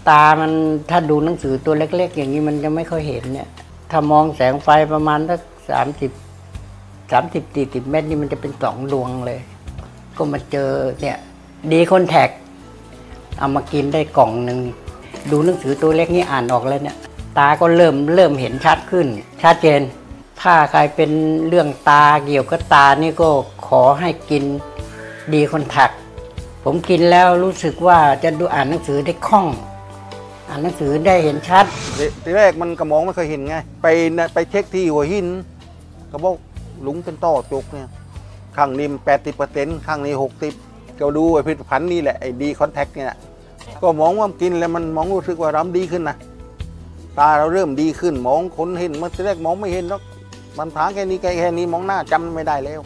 ตามันถ้าดูหนังสือตัวเล็กๆอย่างนี้มันจะไม่ค่อยเห็นเนี่ยถ้ามองแสงไฟประมาณสัก30-40 เมตรนี่มันจะเป็น2 ดวงเลยก็มาเจอเนี่ยดีคอนแทคเอามากินได้กล่องหนึ่งดูหนังสือตัวเล็กนี่อ่านออกแล้วเนี่ยตาก็เริ่มเห็นชัดขึ้นชัดเจนถ้าใครเป็นเรื่องตาเกี่ยวกับตานี่ก็ขอให้กินดีคอนแทคผมกินแล้วรู้สึกว่าจะดูอ่านหนังสือได้คล่องอ่านหนังสือได้เห็นชัดทีแรกมันกระมองไม่เคยเห็นไงไปเช็คที่หัวหินก็บอกหลุงเป็นต้อจุกเนี่ยข้างนี้80%ข้างนี้60ก็ดูไอ้ผลิตภัณฑ์นี่แหละไอ้ดีคอนแทคเนี่ยก็มองว่ากินแล้วมันมองรู้สึกว่าเราดีขึ้นนะตาเราเริ่มดีขึ้นมองคนเห็นมันทีแรกมองไม่เห็นหรอกมันผาแค่นี้มองหน้าจำไม่ได้แล้ว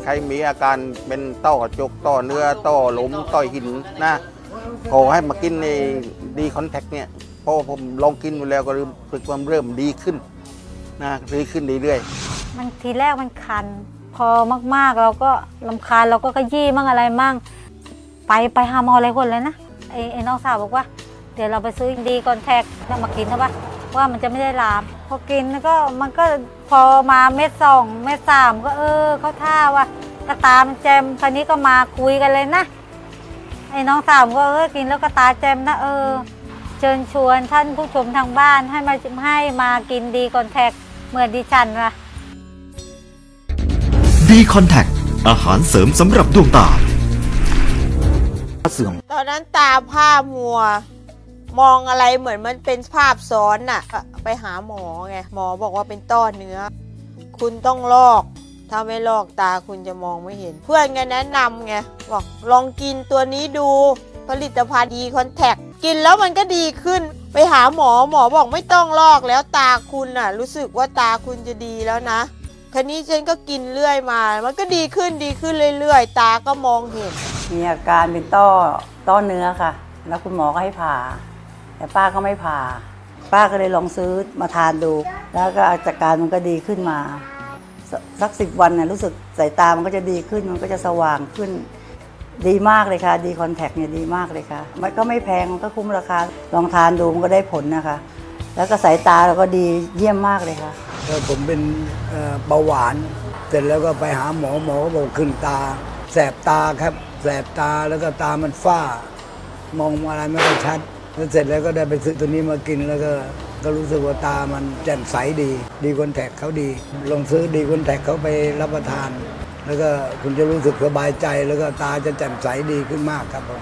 ใครมีอาการเป็นต้อจกต้อเนื้อต้อหลมต้อหินนะขอให้มากินในดีคอนแทคเนี่ยเพราะผมลองกินไปแล้วก็รู้สึกว่าเริ่มดีขึ้นนะดีขึ้นเรื่อยๆมันทีแรกมันคันพอมากๆเราก็รำคาญเราก็ขยี้มั่งอะไรมั่งไปหาหมออะไรคนเลยนะไอ้น้องสาวบอกว่าเดี๋ยวเราไปซื้อดีคอนแทคแล้วมากินใช่ปะว่ามันจะไม่ได้ลามพอกินก็มันก็พอมาเม็ด2 เม็ด 3ก็เขาท่าว่าตาตามันแจมคราวนี้ก็มาคุยกันเลยนะไอ้น้องสาวก็กินแล้วก็ตาแจมนะเชิญชวนท่านผู้ชมทางบ้านให้มากินดีคอนแทคเหมือนดิฉันว่ะดีคอนแทคอาหารเสริมสำหรับดวงตาตอนนั้นตาผ้ามัวมองอะไรเหมือนมันเป็นภาพซ้อนน่ะไปหาหมอไงหมอบอกว่าเป็นต้อเนื้อคุณต้องลอกถ้าไม่ลอกตาคุณจะมองไม่เห็นเพื่อนไงแนะนำไงบอกลองกินตัวนี้ดูผลิตภัณฑ์ดีคอนแทคกินแล้วมันก็ดีขึ้นไปหาหมอบอกไม่ต้องลอกแล้วตาคุณน่ะรู้สึกว่าตาคุณจะดีแล้วนะคันนี้ฉันก็กินเรื่อยมามันก็ดีขึ้นเรื่อยๆตาก็มองเห็นมีอาการเป็นต้อเนื้อค่ะแล้วคุณหมอก็ให้ผ่าแต่ป้าก็ไม่ผ่าป้าก็เลยลองซื้อมาทานดูแล้วก็อาการมันก็ดีขึ้นมาสัก10 วันนะรู้สึกสายตามันก็จะดีขึ้นมันก็จะสว่างขึ้นดีมากเลยค่ะดีคอนแทคเนี่ยดีมากเลยค่ะมันก็ไม่แพงมันก็คุ้มราคาลองทานดูมันก็ได้ผลนะคะแล้วก็สายตาเราก็ดีเยี่ยมมากเลยค่ะผมเป็นเบาหวานเสร็จแล้วก็ไปหาหมอก็บอกขึ้นตาแสบตาครับแสบตาแล้วก็ตามันฝ้ามองอะไรไม่ค่อยชัดแล้วเสร็จแล้วก็ได้ไปซื้อตัวนี้มากินแล้วก็รู้สึกว่าตามันแจ่มใสดีคอนแทคเขาดีลองซื้อดีคอนแทคเขาไปรับประทานแล้วก็คุณจะรู้สึกสบายใจแล้วก็ตาจะแจ่มใสดีขึ้นมากครับผม